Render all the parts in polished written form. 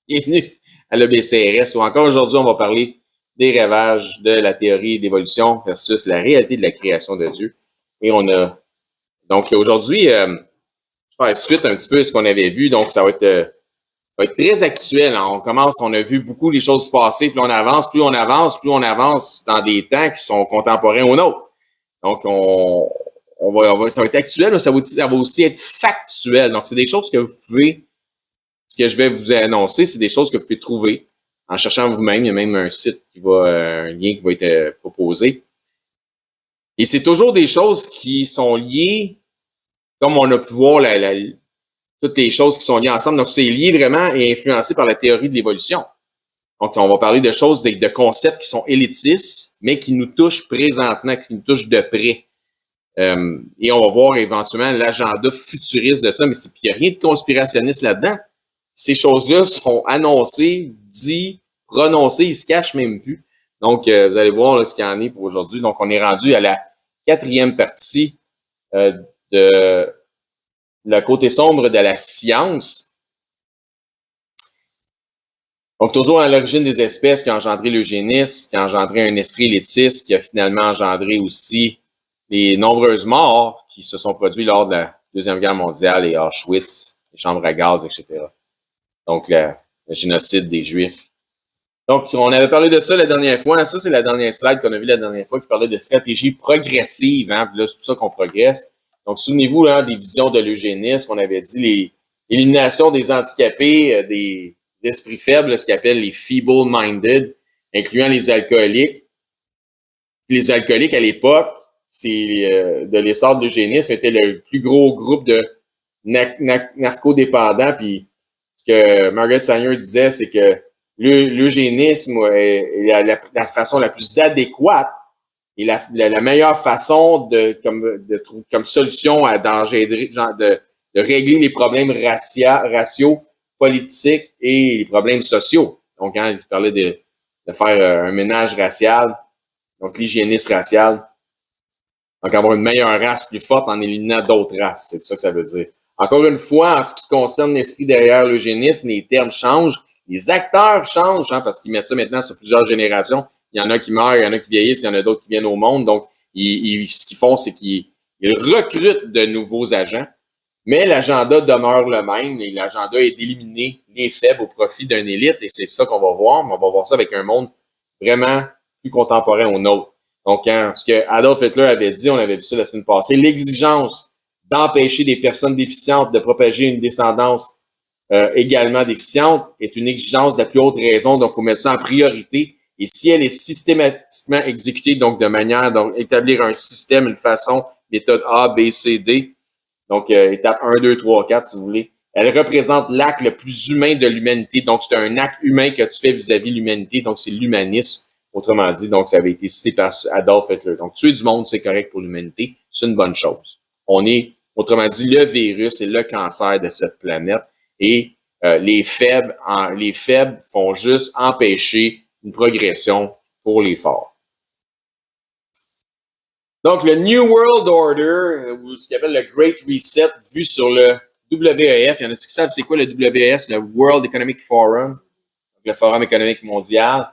Bienvenue à l'EBCRS, où encore aujourd'hui, on va parler des rêvages de la théorie d'évolution versus la réalité de la création de Dieu. Et on a donc aujourd'hui, faire suite un petit peu à ce qu'on avait vu, donc ça va être très actuel. Hein. On a vu beaucoup les choses se passer, plus on avance, plus on avance dans des temps qui sont contemporains aux nôtres. Donc, ça va être actuel, mais ça va aussi être factuel. Donc, c'est des choses que vous pouvez, ce que je vais vous annoncer, c'est des choses que vous pouvez trouver en cherchant vous-même. Il y a même un site un lien qui va être proposé. Et c'est toujours des choses qui sont liées, comme on a pu voir toutes les choses qui sont liées ensemble. Donc, c'est lié vraiment et influencé par la théorie de l'évolution. Donc, on va parler de choses, de concepts qui sont élitistes, mais qui nous touchent présentement, qui nous touchent de près. Et on va voir éventuellement l'agenda futuriste de ça, mais il n'y a rien de conspirationniste là-dedans. Ces choses-là sont annoncées, dites, prononcées, ils ne se cachent même plus. Donc, vous allez voir là, ce qu'il y en est pour aujourd'hui. Donc, on est rendu à la 4e partie de le côté sombre de la science. Donc, toujours à l'origine des espèces qui a engendré l'eugénisme, qui a engendré un esprit élitiste, qui a finalement engendré aussi les nombreuses morts qui se sont produites lors de la Deuxième Guerre mondiale et Auschwitz, les chambres à gaz, etc. Donc, le génocide des Juifs. Donc, on avait parlé de ça la dernière fois. Ça, c'est la dernière slide qu'on a vue la dernière fois qui parlait de stratégie progressive. Hein? Puis là, c'est pour ça qu'on progresse. Donc, souvenez-vous hein, des visions de l'eugénisme qu'on avait dit, l'élimination des handicapés, des esprits faibles, ce qu'on appelle les feeble-minded, incluant les alcooliques. Les alcooliques, à l'époque, de l'essor de l'eugénisme, était le plus gros groupe de narcodépendants. Puis, ce que Margaret Sanger disait, c'est que l'eugénisme est la façon la plus adéquate et la meilleure façon comme solution de régler les problèmes raciaux, politiques et les problèmes sociaux. Donc, quand il parlait de faire un ménage racial, donc l'hygiénisme racial, donc avoir une meilleure race plus forte en éliminant d'autres races, c'est ça que ça veut dire. Encore une fois, en ce qui concerne l'esprit derrière l'eugénisme, les termes changent, les acteurs changent, hein, parce qu'ils mettent ça maintenant sur plusieurs générations. Il y en a qui meurent, il y en a qui vieillissent, il y en a d'autres qui viennent au monde. Donc, ce qu'ils font, c'est qu'ils recrutent de nouveaux agents, mais l'agenda demeure le même. Et l'agenda est d'éliminer les faibles au profit d'une élite, et c'est ça qu'on va voir. Mais on va voir ça avec un monde vraiment plus contemporain au nôtre. Donc, ce que Adolf Hitler avait dit, on avait vu ça la semaine passée, l'exigence d'empêcher des personnes déficientes de propager une descendance également déficiente est une exigence de la plus haute raison, donc il faut mettre ça en priorité. Et si elle est systématiquement exécutée, donc de manière, donc établir un système, une façon, méthode A, B, C, D, donc étape 1, 2, 3, 4, si vous voulez, elle représente l'acte le plus humain de l'humanité. Donc, c'est un acte humain que tu fais vis-à-vis de l'humanité, donc c'est l'humanisme. Autrement dit, donc ça avait été cité par Adolf Hitler. Donc, tuer du monde, c'est correct pour l'humanité, c'est une bonne chose. On est, autrement dit, le virus et le cancer de cette planète. Et les faibles font juste empêcher une progression pour les forts. Donc, le New World Order, ou ce qu'on appelle le Great Reset, vu sur le WEF, il y en a qui savent c'est quoi le WEF, le World Economic Forum, le Forum économique mondial.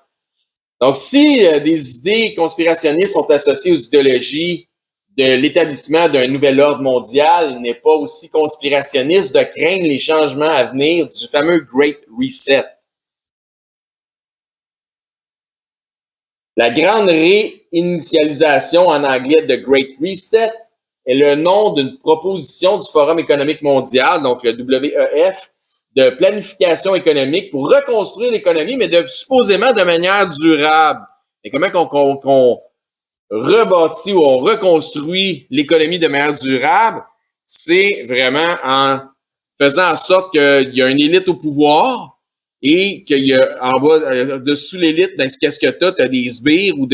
Donc, si des idées conspirationnistes sont associées aux idéologies de l'établissement d'un nouvel ordre mondial, il n'est pas aussi conspirationniste de craindre les changements à venir du fameux Great Reset. La grande réinitialisation en anglais de Great Reset est le nom d'une proposition du Forum économique mondial, donc le WEF, de planification économique pour reconstruire l'économie, mais supposément de manière durable. Et comment qu'on rebâtit ou on reconstruit l'économie de manière durable, c'est vraiment en faisant en sorte qu'il y a une élite au pouvoir et qu'il y a en bas, dessous l'élite, ben, qu'est-ce que tu as? Tu as des sbires ou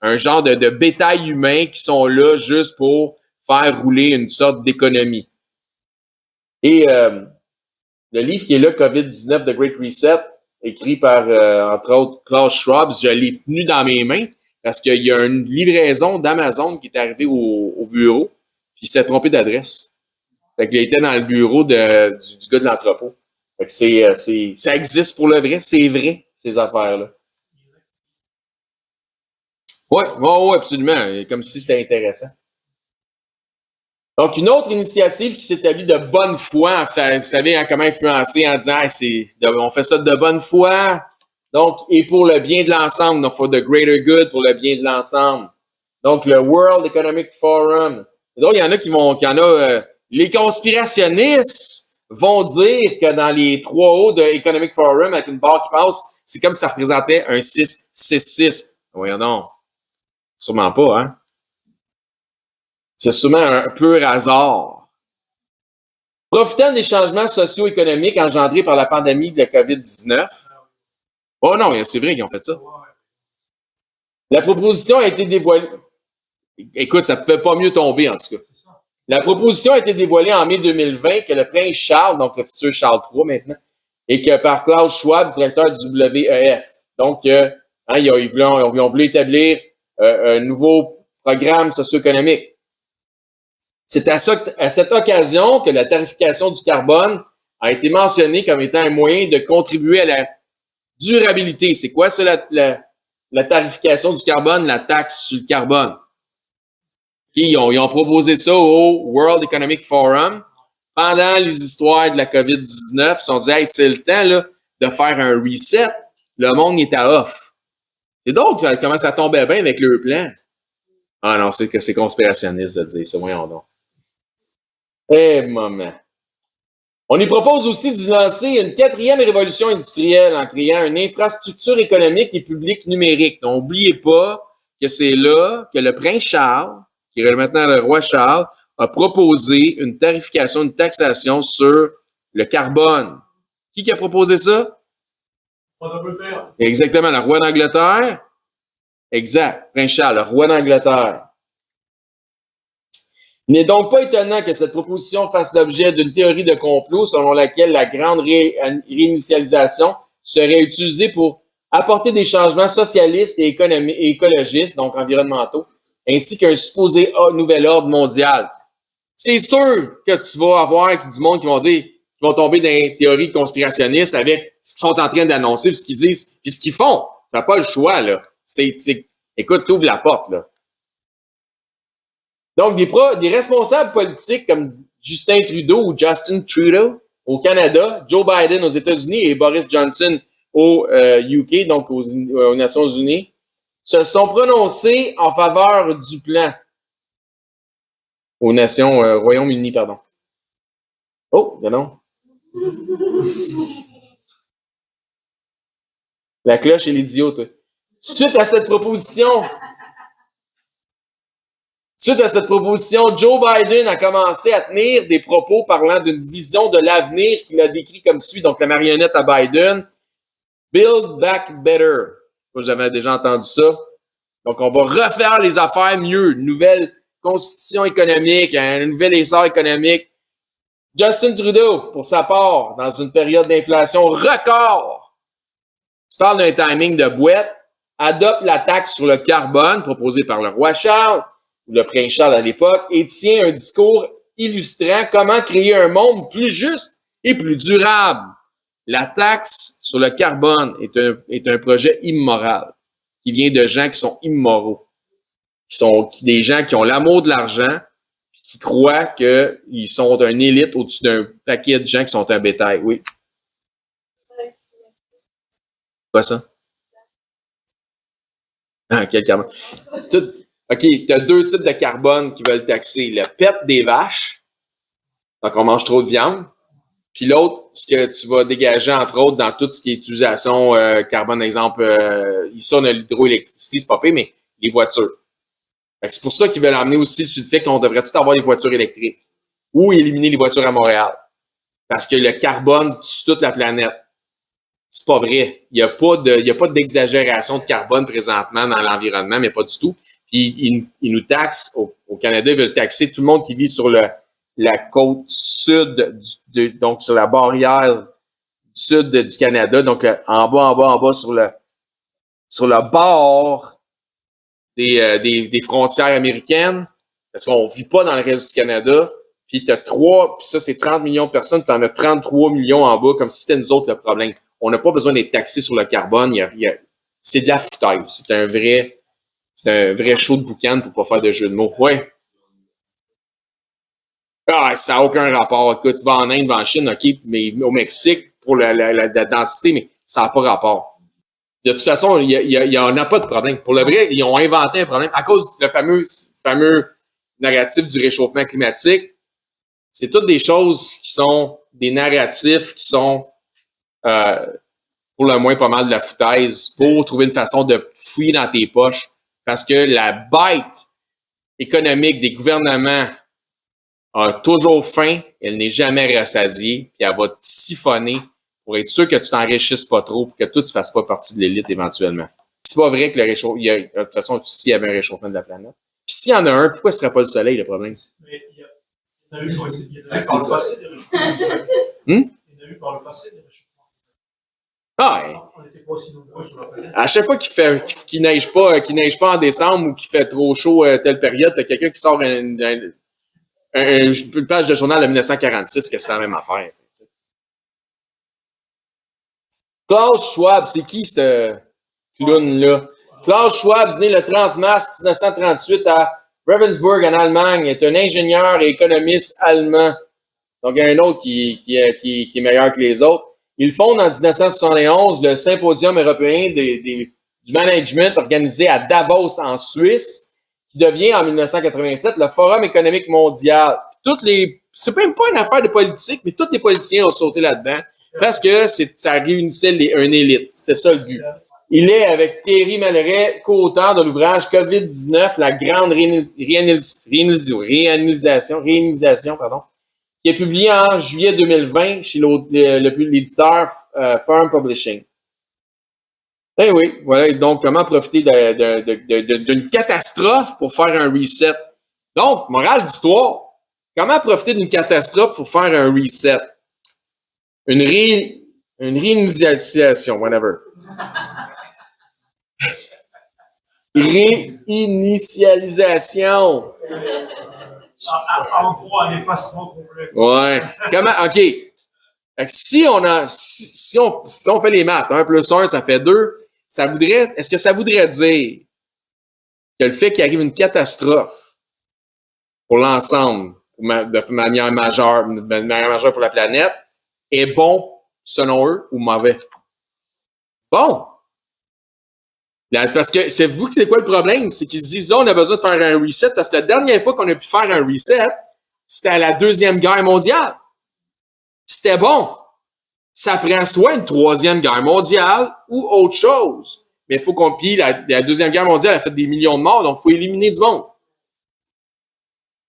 un genre de bétail humain qui sont là juste pour faire rouler une sorte d'économie. Et le livre qui est là, COVID-19, The Great Reset, écrit par, entre autres, Klaus Schwab, je l'ai tenu dans mes mains parce qu'il y a une livraison d'Amazon qui est arrivée au bureau, puis il s'est trompé d'adresse. Fait qu'il était dans le bureau du gars de l'entrepôt. Fait que ça existe pour le vrai, c'est vrai, ces affaires-là. Oui, absolument. Comme si c'était intéressant. Donc, une autre initiative qui s'établit de bonne foi, vous savez hein, comment influencer en disant on fait ça de bonne foi, donc, et pour le bien de l'ensemble, donc for the greater good, pour le bien de l'ensemble. Donc, le World Economic Forum. Donc, il y en a, les conspirationnistes vont dire que dans les 3 hauts de Economic Forum, avec une barre qui passe, c'est comme si ça représentait un 6-6-6. Voyons donc. Sûrement pas, hein? C'est sûrement un pur hasard. Profitant des changements socio-économiques engendrés par la pandémie de la COVID-19. Oh non, c'est vrai qu'ils ont fait ça. La proposition a été dévoilée. Écoute, ça ne peut pas mieux tomber, en tout cas. La proposition a été dévoilée en mai 2020 que le prince Charles, donc le futur Charles III maintenant, et que par Klaus Schwab, directeur du WEF. Donc, ils ont voulu établir un nouveau programme socio-économique. C'est à cette occasion que la tarification du carbone a été mentionnée comme étant un moyen de contribuer à la durabilité. C'est quoi ça, la tarification du carbone, la taxe sur le carbone? Ils ont proposé ça au World Economic Forum pendant les histoires de la COVID-19. Ils se sont dit, hey, c'est le temps là, de faire un reset. Le monde est à off. Et donc, ça commence à tomber bien avec le plan. Ah non, c'est que c'est conspirationniste de dire ça. Voyons donc. Maman. On y propose aussi d'y lancer une 4e révolution industrielle en créant une infrastructure économique et publique numérique. Donc, n'oubliez pas que c'est là que le prince Charles, qui est maintenant le roi Charles, a proposé une tarification, une taxation sur le carbone. Qui a proposé ça? Exactement, le roi d'Angleterre. Exact, prince Charles, le roi d'Angleterre. Il n'est donc pas étonnant que cette proposition fasse l'objet d'une théorie de complot selon laquelle la grande réinitialisation serait utilisée pour apporter des changements socialistes et écologistes, donc environnementaux, ainsi qu'un supposé nouvel ordre mondial. C'est sûr que tu vas avoir du monde qui vont dire, qui vont tomber dans les théories conspirationnistes avec ce qu'ils sont en train d'annoncer, puis ce qu'ils disent, puis ce qu'ils font. Tu n'as pas le choix, là. Écoute, t'ouvres la porte, là. Donc, des responsables politiques comme Justin Trudeau ou Justin Trudeau au Canada, Joe Biden aux États-Unis et Boris Johnson au UK, donc aux Nations Unies, se sont prononcés en faveur du plan. Aux Nations Royaume-Uni, pardon. Oh, non. La cloche et l'idiot, toi. Suite à cette proposition, Joe Biden a commencé à tenir des propos parlant d'une vision de l'avenir qu'il a décrit comme suit. Donc, la marionnette à Biden, Build Back Better. Moi, j'avais déjà entendu ça. Donc, on va refaire les affaires mieux. Une nouvelle constitution économique, un nouvel essor économique. Justin Trudeau, pour sa part, dans une période d'inflation record, tu parles d'un timing de boîte, adopte la taxe sur le carbone proposée par le roi Charles, ou le prince Charles à l'époque, et tient un discours illustrant comment créer un monde plus juste et plus durable. La taxe sur le carbone est un projet immoral qui vient de gens qui sont immoraux, des gens qui ont l'amour de l'argent, qui croient qu'ils sont une élite au-dessus d'un paquet de gens qui sont un bétail. Oui. Quoi ça? Ah, quel carbone. OK, tu as 2 types de carbone qui veulent taxer. Le pet des vaches, donc on mange trop de viande. Puis l'autre, ce que tu vas dégager, entre autres, dans tout ce qui est utilisation carbone, exemple, ici on a l'hydroélectricité, c'est pas pire, mais les voitures. C'est pour ça qu'ils veulent amener aussi sur le fait qu'on devrait tout avoir des voitures électriques ou éliminer les voitures à Montréal. Parce que le carbone tue toute la planète. C'est pas vrai. Il y a pas d'exagération de carbone présentement dans l'environnement, mais pas du tout. Puis ils nous taxent, au Canada, ils veulent taxer tout le monde qui vit sur la côte sud, donc sur la barrière sud du Canada, donc en bas, sur le bord des frontières américaines, parce qu'on vit pas dans le reste du Canada. puis puis ça, c'est 30 millions de personnes, tu en as 33 millions en bas, comme si c'était nous autres le problème. On n'a pas besoin d'être taxés sur le carbone. C'est de la foutaise. C'est un vrai show de boucan pour pas faire de jeu de mots. Ouais. Ah, ça n'a aucun rapport. Écoute, va en Inde, va en Chine, OK, mais au Mexique, pour la densité, mais ça n'a pas rapport. De toute façon, il y en a pas de problème. Pour le vrai, ils ont inventé un problème à cause du fameux narratif du réchauffement climatique. C'est toutes des choses qui sont des narratifs qui sont pour le moins pas mal de la foutaise pour trouver une façon de fouiller dans tes poches parce que la bête économique des gouvernements a toujours faim, elle n'est jamais rassasiée, puis elle va te siphonner pour être sûr que tu t'enrichisses pas trop, pour que tout ne fasse pas partie de l'élite éventuellement. C'est pas vrai que le réchauffement, de toute façon, s'il y avait un réchauffement de la planète. Puis s'il y en a un, pourquoi ce serait pas le soleil, le problème? Mais il y en a eu par le passé des réchauffements. Il y en a eu par le passé des réchauffements. Ah, on n'était pas aussi nombreux sur la planète. À chaque fois qu'il neige pas en décembre ou qu'il fait trop chaud à telle période, t'as quelqu'un qui sort une page de journal de 1946 que c'est la même affaire. Klaus Schwab, c'est qui ce clown-là? Klaus Schwab, né le 30 mars 1938 à Ravensburg, en Allemagne, est un ingénieur et économiste allemand. Donc, il y a un autre qui est meilleur que les autres. Il fonde en 1971 le Symposium européen du management organisé à Davos, en Suisse, qui devient en 1987 le Forum économique mondial. C'est même pas une affaire de politique, mais tous les politiciens ont sauté là-dedans parce que ça réunissait une élite. C'est ça le but. Il est, avec Thierry Malleret, co-auteur de l'ouvrage COVID-19, la grande réinitialisation, qui est publié en juillet 2020 chez l'éditeur Firm Publishing. Eh oui, voilà. Donc, comment profiter d'une catastrophe pour faire un reset? Donc, morale d'histoire, comment profiter d'une catastrophe pour faire un reset? Une réinitialisation, whatever. Réinitialisation. En gros, un effacement complet. Ouais. OK. Si on fait les maths, 1 plus 1, ça fait 2, est-ce que ça voudrait dire que le fait qu'il arrive une catastrophe pour l'ensemble, de manière majeure pour la planète, est bon selon eux ou mauvais? Bon. Parce que c'est quoi le problème? C'est qu'ils se disent là, on a besoin de faire un reset parce que la dernière fois qu'on a pu faire un reset, c'était à la Deuxième Guerre mondiale. C'était bon. Ça prend soit une Troisième Guerre mondiale ou autre chose. Mais il faut qu'on pille la Deuxième Guerre mondiale a fait des millions de morts, donc il faut éliminer du monde.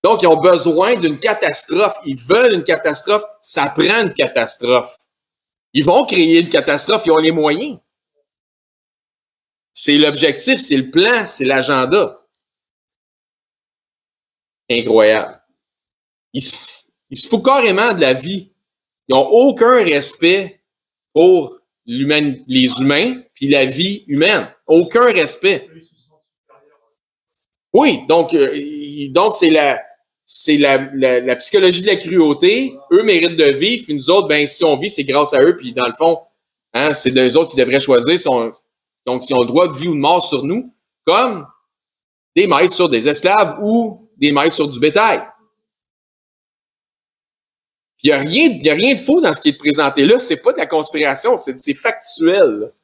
Donc, ils ont besoin d'une catastrophe. Ils veulent une catastrophe. Ça prend une catastrophe. Ils vont créer une catastrophe. Ils ont les moyens. C'est l'objectif, c'est le plan, c'est l'agenda. Incroyable. Ils se foutent carrément de la vie. Ils n'ont aucun respect pour les humains puis la vie humaine. Aucun respect. Oui, donc c'est la psychologie de la cruauté. Eux méritent de vivre, puis nous autres, ben si on vit, c'est grâce à eux, puis dans le fond, hein, c'est d'eux autres qui devraient choisir donc si on a le droit de vie ou de mort sur nous, comme des maîtres sur des esclaves ou des maîtres sur du bétail. Il n'y a rien de faux dans ce qui est présenté là. C'est pas de la conspiration, c'est factuel.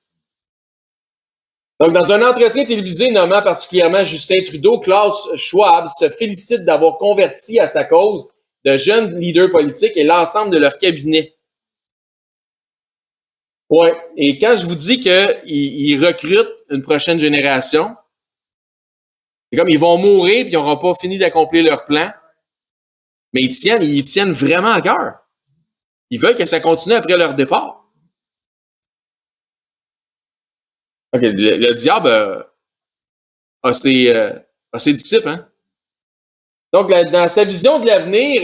Donc, dans un entretien télévisé nommant particulièrement Justin Trudeau, Klaus Schwab se félicite d'avoir converti à sa cause de jeunes leaders politiques et l'ensemble de leur cabinet. Ouais. Et quand je vous dis qu'ils recrutent une prochaine génération, c'est comme ils vont mourir et ils n'auront pas fini d'accomplir leur plan. Mais ils tiennent vraiment à cœur. Ils veulent que ça continue après leur départ. OK, le diable a ses disciples, hein? Donc, dans sa vision de l'avenir,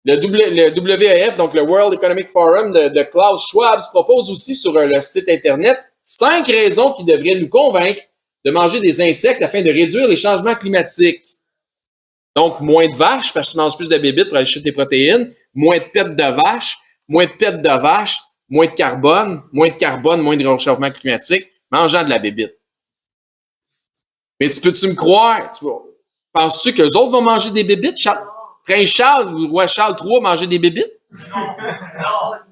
le WEF, donc le World Economic Forum de Klaus Schwab, se propose aussi sur le site Internet 5 raisons qui devraient nous convaincre de manger des insectes afin de réduire les changements climatiques. Donc, moins de vaches, parce que tu manges plus de bébites pour aller chercher tes protéines, moins de pètes de vaches, moins de pètes de vaches, moins de carbone, moins de réchauffement climatique, mangeant de la bébite. Mais peux-tu me croire? Penses-tu que les autres vont manger des bébites? Prince Charles ou Roi Charles III manger des bébites? Non,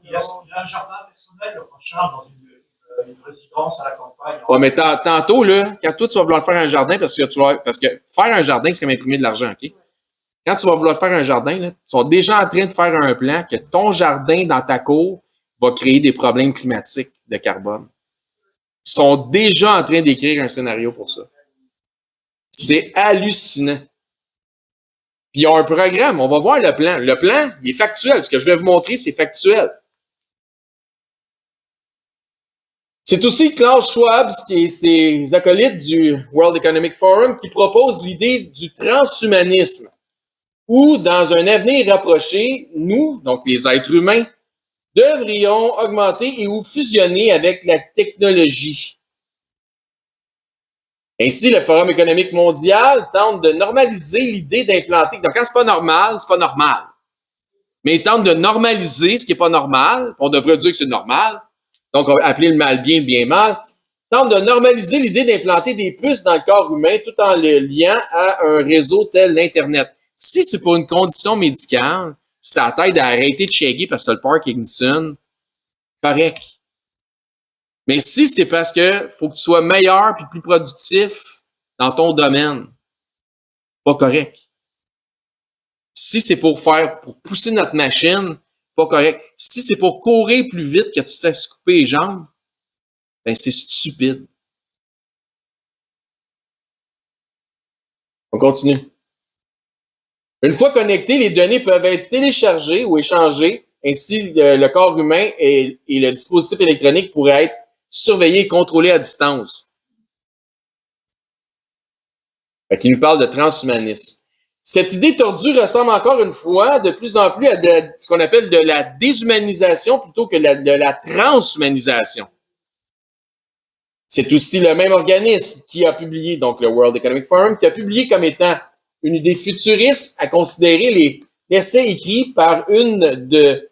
il a un jardin personnel, le Roi Charles, dans une résidence à la campagne. Ouais, mais tantôt, là, quand toi, tu vas vouloir faire un jardin, parce que faire un jardin, c'est comme imprimer de l'argent, OK? Quand tu vas vouloir faire un jardin, là, tu sont déjà en train de faire un plan que ton jardin dans ta cour va créer des problèmes climatiques de carbone. Ils sont déjà en train d'écrire un scénario pour ça. C'est hallucinant. Puis ils ont un programme, on va voir le plan. Le plan, il est factuel. Ce que je vais vous montrer, c'est factuel. C'est aussi Klaus Schwab, qui est ses acolytes du World Economic Forum, qui propose l'idée du transhumanisme, où, dans un avenir rapproché, nous, donc les êtres humains, devrions augmenter et ou fusionner avec la technologie. Ainsi, le Forum économique mondial tente de normaliser l'idée d'implanter. Donc, quand c'est pas normal, c'est pas normal. Mais il tente de normaliser ce qui est pas normal. On devrait dire que c'est normal. Donc, on va appeler le mal bien, le bien mal. Tente de normaliser l'idée d'implanter des puces dans le corps humain tout en le liant à un réseau tel l'Internet. Si c'est pour une condition médicale, ça t'aide à arrêter de shaker parce que tu as le Parkinson, correct. Mais si c'est parce que faut que tu sois meilleur puis plus productif dans ton domaine, pas correct. Si c'est pour pousser notre machine, pas correct. Si c'est pour courir plus vite que tu te fais se couper les jambes, ben c'est stupide. On continue. Une fois connectés, les données peuvent être téléchargées ou échangées. Ainsi, le corps humain et le dispositif électronique pourraient être surveillés et contrôlés à distance. Qui nous parle de transhumanisme. Cette idée tordue ressemble encore une fois de plus en plus à ce qu'on appelle de la déshumanisation plutôt que de la transhumanisation. C'est aussi le même organisme qui a publié, donc le World Economic Forum, qui a publié comme étant une idée futuriste à considérer les essais écrits par une de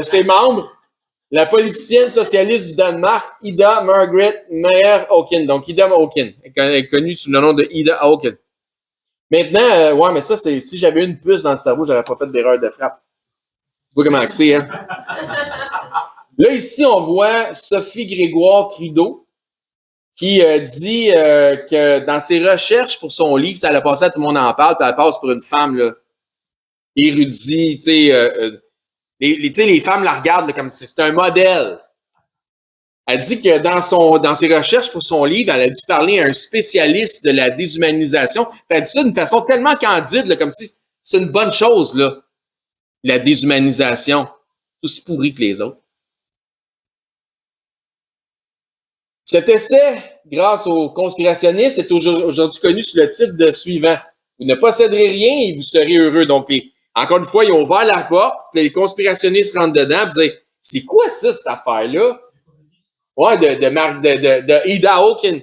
ses membres, la politicienne socialiste du Danemark, Ida Margrethe Meyer-Auken. Donc, Ida Auken, elle est connue sous le nom de Ida Auken. Maintenant, ouais, mais ça, c'est si j'avais une puce dans le cerveau, j'aurais pas fait d'erreur de frappe. Tu vois comment c'est, hein? Là, ici, on voit Sophie Grégoire Trudeau qui dit que dans ses recherches pour son livre, ça allait passer à tout le monde en parle, puis elle passe pour une femme là, érudite, tu sais, les femmes la regardent là, comme si c'était un modèle. Elle dit que dans ses recherches pour son livre, elle a dû parler à un spécialiste de la déshumanisation. Puis elle dit ça d'une façon tellement candide, là, comme si c'est une bonne chose, là, la déshumanisation. Tout aussi pourri que les autres. Cet essai, grâce aux conspirationnistes, est aujourd'hui connu sous le titre de suivant. Vous ne posséderez rien et vous serez heureux. Donc, encore une fois, ils ont ouvert la porte, les conspirationnistes rentrent dedans et disent « C'est quoi ça, cette affaire-là? » Ouais, de Ida Auken,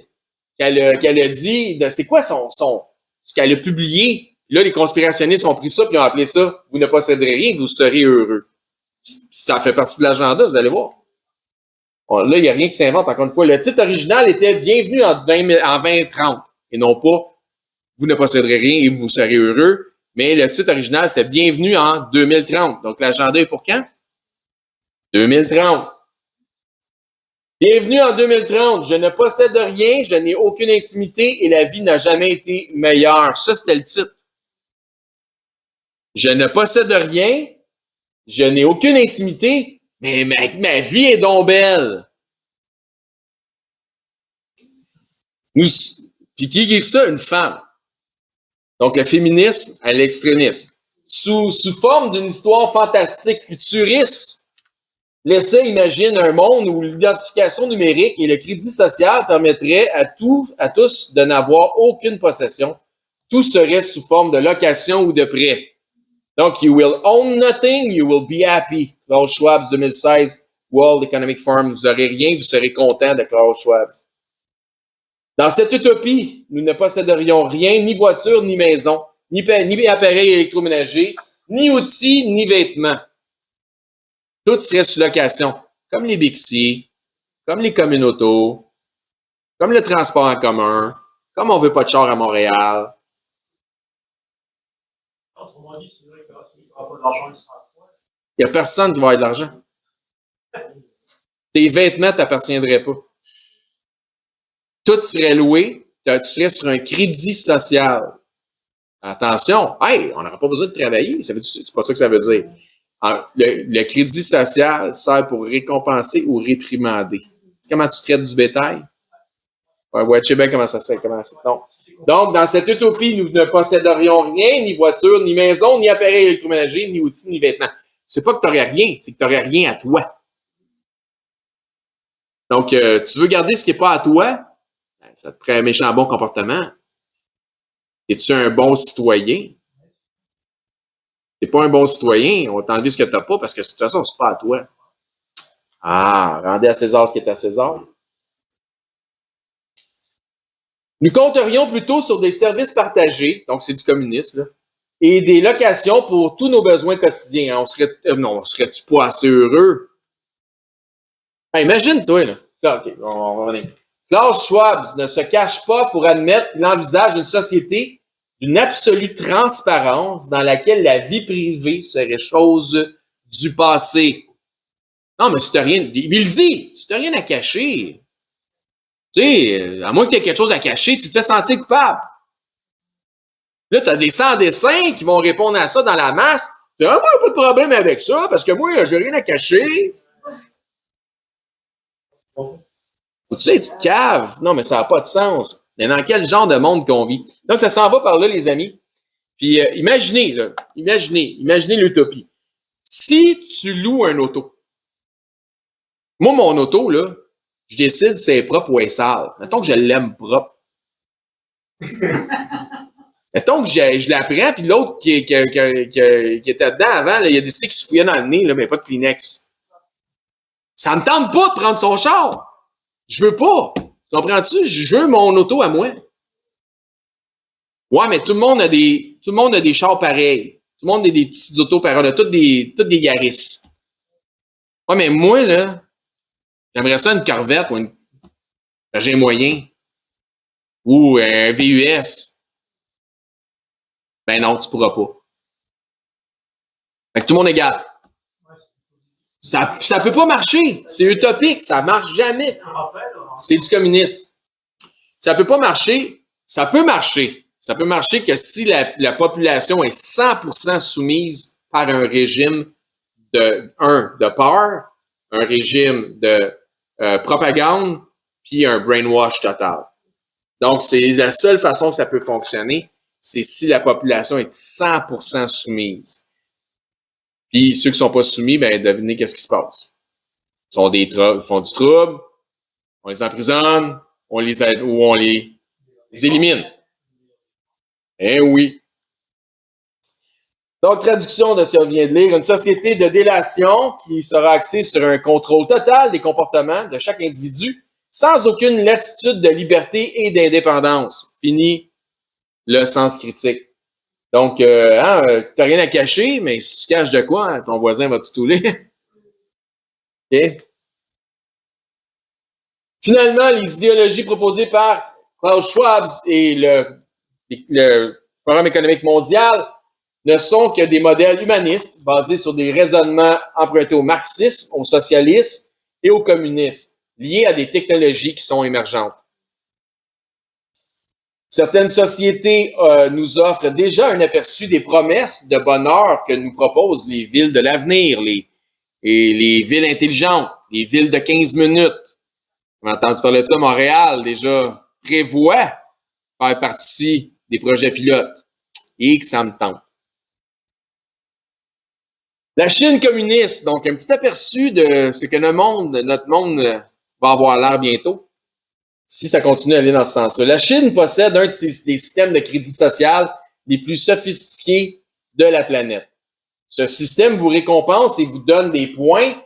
qu'elle a dit, c'est quoi ce qu'elle a publié. Là, les conspirationnistes ont pris ça et ont appelé ça « Vous ne posséderez rien, vous serez heureux ». Ça fait partie de l'agenda, vous allez voir. Bon, là, il n'y a rien qui s'invente. Encore une fois, le titre original était « Bienvenue en 2030 » et non pas « Vous ne posséderez rien et vous serez heureux ». Mais le titre original, c'est « Bienvenue en 2030 ». Donc, l'agenda est pour quand? 2030. Bienvenue en 2030. Je ne possède rien, je n'ai aucune intimité et la vie n'a jamais été meilleure. Ça, c'était le titre. Je ne possède rien, je n'ai aucune intimité, mais ma vie est donc belle. Puis qui écrit ça? Une femme. Donc, le féminisme à l'extrémisme. Sous forme d'une histoire fantastique futuriste, l'essai imagine un monde où l'identification numérique et le crédit social permettraient à tous de n'avoir aucune possession. Tout serait sous forme de location ou de prêt. Donc, you will own nothing, you will be happy. Klaus Schwab 2016, World Economic Forum. Vous n'aurez rien, vous serez content de Klaus Schwab. Dans cette utopie, nous ne posséderions rien, ni voiture, ni maison, ni appareil électroménager, ni outils, ni vêtements. Tout serait sous location, comme les Bixi, comme les communautos, comme le transport en commun, comme on veut pas de char à Montréal. Autrement dit, c'est vrai que celui qui n'aura pas d'argent, il sera quoi? Il n'y a personne qui va avoir de l'argent. Tes vêtements ne t'appartiendraient pas. Tout serait loué, tu serais sur un crédit social. Attention, hey, on n'aura pas besoin de travailler, c'est pas ça que ça veut dire. Le crédit social sert pour récompenser ou réprimander. C'est comment tu traites du bétail? Ouais, tu sais bien comment ça se fait. Donc, dans cette utopie, nous ne posséderions rien, ni voiture, ni maison, ni appareil électroménager, ni outils, ni vêtements. C'est pas que tu n'aurais rien, c'est que tu n'aurais rien à toi. Donc, tu veux garder ce qui n'est pas à toi, ça te prend un méchant bon comportement. Es-tu un bon citoyen? T'es pas un bon citoyen, on va t'enlever ce que tu n'as pas parce que de toute façon, c'est pas à toi. Ah, rendez à César ce qui est à César. Nous compterions plutôt sur des services partagés, donc c'est du communisme, là, et des locations pour tous nos besoins quotidiens. On serait-tu pas assez heureux? Hey, imagine-toi, là. OK, on va revenir. Klaus Schwab ne se cache pas pour admettre qu'il envisage une société d'une absolue transparence dans laquelle la vie privée serait chose du passé. Non, mais si t'as rien, il le dit, si t'as rien à cacher, tu sais, à moins que tu aies quelque chose à cacher, tu te fais sentir coupable. Là, tu as des sans-dessins qui vont répondre à ça dans la masse. Tu dis, ah, moi, pas de problème avec ça, parce que moi, j'ai rien à cacher. Faut-tu être cave? Non, mais ça n'a pas de sens. Mais dans quel genre de monde qu'on vit? Donc, ça s'en va par là, les amis. Puis, imaginez l'utopie. Si tu loues un auto, moi, mon auto, là, je décide si c'est propre ou est sale. Mettons que je l'aime propre. Mettons que je la prends, puis l'autre qui était dedans avant, là, il a décidé qu'il se fouillait dans le nez, là, mais pas de Kleenex. Ça me tente pas de prendre son char. Je veux pas. Comprends-tu? Je veux mon auto à moi. Ouais, mais tout le monde a des chars pareils. Tout le monde a des petites autos pareilles. On a toutes des Yaris. Ouais, mais moi, là, j'aimerais ça une Corvette ou un G moyen. Ou un VUS. Ben non, tu pourras pas. Fait que tout le monde est égal. Ça peut pas marcher. C'est utopique. Ça marche jamais. C'est du communisme. Ça peut pas marcher. Ça peut marcher. Ça peut marcher que si la population est 100% soumise par un régime de peur, un régime de propagande, puis un brainwash total. Donc, c'est la seule façon que ça peut fonctionner, c'est si la population est 100% soumise. Puis ceux qui sont pas soumis, ben devinez qu'est-ce qui se passe. Ils font du trouble, on les emprisonne, on les élimine. Eh oui. Donc, traduction de ce que je viens de lire, une société de délation qui sera axée sur un contrôle total des comportements de chaque individu, sans aucune latitude de liberté et d'indépendance. Fini le sens critique. Donc, t'as rien à cacher, mais si tu caches de quoi, hein, ton voisin va te touler. OK? Finalement, les idéologies proposées par Klaus Schwab et le Forum économique mondial ne sont que des modèles humanistes basés sur des raisonnements empruntés au marxisme, au socialisme et au communisme, liés à des technologies qui sont émergentes. Certaines sociétés nous offrent déjà un aperçu des promesses de bonheur que nous proposent les villes de l'avenir, les villes intelligentes, les villes de 15 minutes. On a entendu parler de ça, Montréal déjà prévoit faire partie des projets pilotes. Et que ça me tente. La Chine communiste, donc un petit aperçu de ce que notre monde va avoir l'air bientôt, si ça continue à aller dans ce sens-là. La Chine possède un des systèmes de crédit social les plus sophistiqués de la planète. Ce système vous récompense et vous donne des points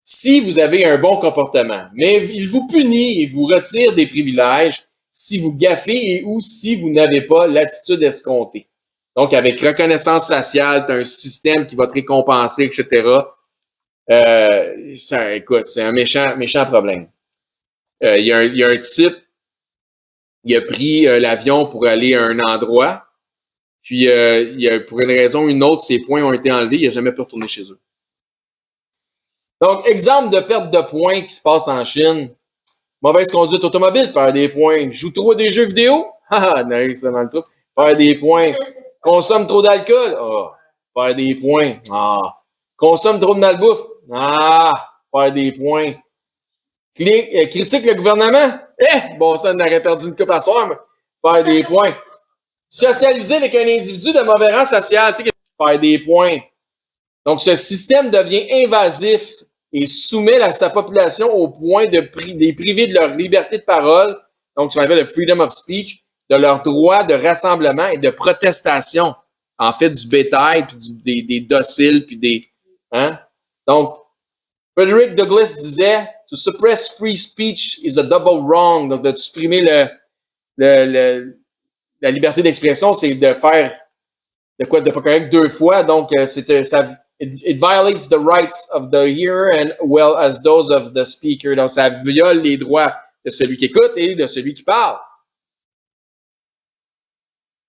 si vous avez un bon comportement. Mais il vous punit et vous retire des privilèges si vous gaffez et ou si vous n'avez pas l'attitude escomptée. Donc, avec reconnaissance faciale, tu as un système qui va te récompenser, etc. Écoute, c'est un méchant problème. Il y a un type, il a pris l'avion pour aller à un endroit, puis pour une raison ou une autre, ses points ont été enlevés, il n'a jamais pu retourner chez eux. Donc, exemple de perte de points qui se passe en Chine. Mauvaise conduite automobile, perd des points. Joue trop à des jeux vidéo? Haha, n'arrive ça dans le trou. Perd des points. Consomme trop d'alcool? Ah, perd des points. Ah. Consomme trop de malbouffe? Ah, perd des points. Critique le gouvernement? Bon, ça, on aurait perdu une coupe à soir, mais perd des points. Socialiser avec un individu de mauvais rang social, tu sais, perd des points. Donc, ce système devient invasif et soumet sa population au point de les priver de leur liberté de parole, donc ce qu'on appelle le freedom of speech, de leur droit de rassemblement et de protestation. En fait, du bétail, puis des dociles, puis des... Hein? Donc, Frederick Douglass disait « To suppress free speech is a double wrong ». Donc, de supprimer la liberté d'expression, c'est de faire de pas correct deux fois. Donc, it violates the rights of the hearer and well as those of the speaker. Donc, ça viole les droits de celui qui écoute et de celui qui parle.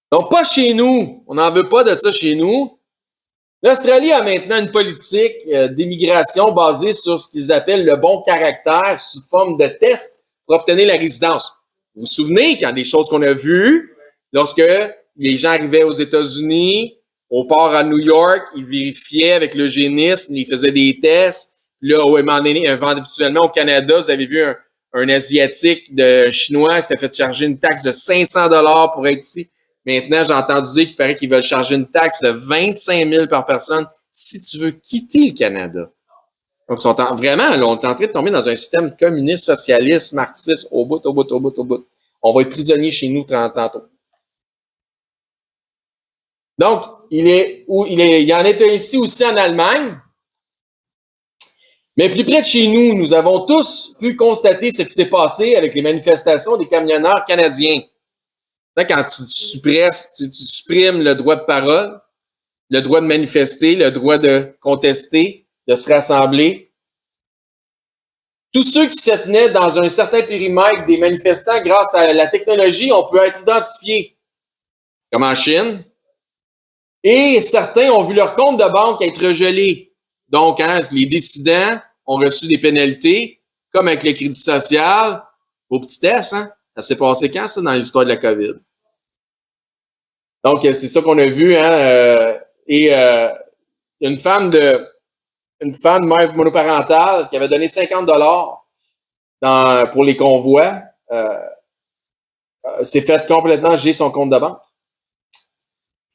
Donc, pas chez nous. On n'en veut pas de ça chez nous. L'Australie a maintenant une politique d'immigration basée sur ce qu'ils appellent le bon caractère sous forme de test pour obtenir la résidence. Vous vous souvenez quand des choses qu'on a vues, lorsque les gens arrivaient aux États-Unis, au port à New York, ils vérifiaient avec l'eugénisme, ils faisaient des tests. Là, éventuellement, au Canada, vous avez vu un Asiatique de Chinois s'était fait charger une taxe de 500 $ pour être ici. Maintenant, j'ai entendu dire qu'il paraît qu'ils veulent charger une taxe de 25 000 par personne si tu veux quitter le Canada. Donc, vraiment, là, on est en train de tomber dans un système communiste, socialiste, marxiste, au bout. On va être prisonniers chez nous tantôt. Donc, il y en est ici aussi en Allemagne. Mais plus près de chez nous, nous avons tous pu constater ce qui s'est passé avec les manifestations des camionneurs canadiens. Quand tu supprimes le droit de parole, le droit de manifester, le droit de contester, de se rassembler. Tous ceux qui se tenaient dans un certain périmètre des manifestants, grâce à la technologie, on peut être identifiés, comme en Chine. Et certains ont vu leur compte de banque être gelé. Donc, les dissidents ont reçu des pénalités, comme avec le crédit social, au petit test, Ça s'est passé quand, ça, dans l'histoire de la COVID? Donc, c'est ça qu'on a vu, et une femme mère monoparentale qui avait donné 50 $ pour les convois, s'est fait complètement geler son compte de banque.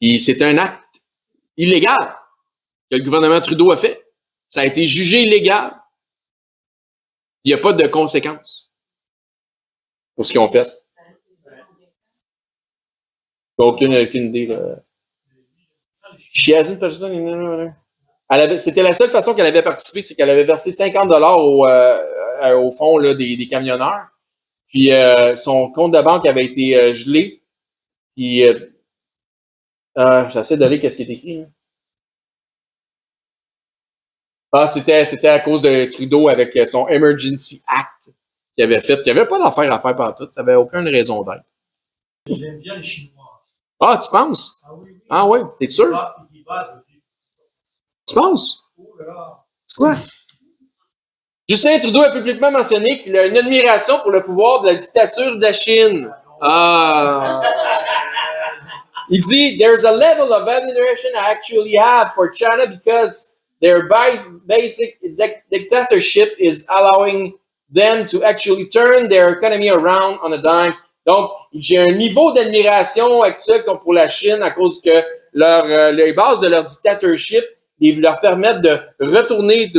Puis c'est un acte illégal que le gouvernement Trudeau a fait. Ça a été jugé illégal. Il n'y a pas de conséquences pour ce qu'ils ont fait. Aucune idée. Là. C'était la seule façon qu'elle avait participé, c'est qu'elle avait versé 50 $ au fond là, des camionneurs. Puis son compte de banque avait été gelé. Puis j'essaie de lire qu'est-ce qui est écrit. C'était à cause de Trudeau avec son Emergency Act qu'il avait fait. Il n'y avait pas d'affaire à faire par tout. Ça n'avait aucune raison d'être. J'aime bien les Chinois. Ah, tu penses? Ah oui. Ah oui, t'es sûr? Tu penses? C'est quoi? Justin Trudeau a publiquement mentionné qu'il a une admiration pour le pouvoir de la dictature de la Chine. Il dit, there's a level of admiration I actually have for China because their basic dictatorship is allowing them to actually turn their economy around on a dime. Donc, j'ai un niveau d'admiration actuel pour la Chine à cause que les bases de leur dictatorship leur permettent de retourner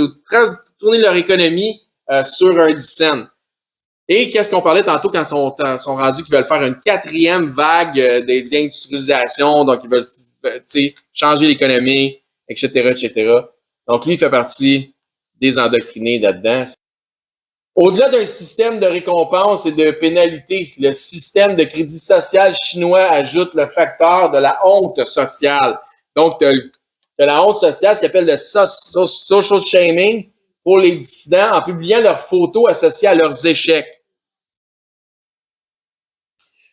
leur économie sur un dixaine. Et qu'est-ce qu'on parlait tantôt quand ils sont rendus qu'ils veulent faire une 4e vague d'industrialisation, donc ils veulent changer l'économie, etc., etc. Donc, lui, il fait partie des endoctrinés là-dedans. Au-delà d'un système de récompense et de pénalité, le système de crédit social chinois ajoute le facteur de la honte sociale. Donc, tu as la honte sociale, ce qu'on appelle le social shaming pour les dissidents en publiant leurs photos associées à leurs échecs.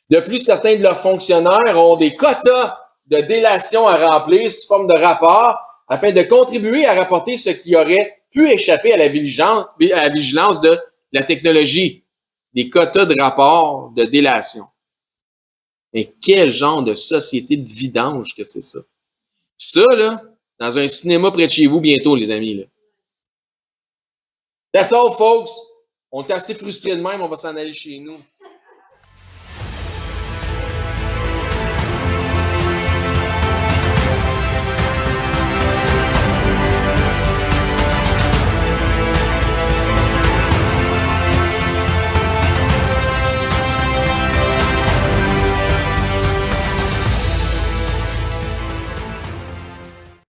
De plus, certains de leurs fonctionnaires ont des quotas de délation à remplir sous forme de rapport afin de contribuer à rapporter ce qui aurait pu échapper à la vigilance de la technologie. Des quotas de rapport de délation. Mais quel genre de société de vidange que c'est ça? Ça, là, dans un cinéma près de chez vous bientôt, les amis. Là. That's all, folks. On est assez frustrés de même, on va s'en aller chez nous.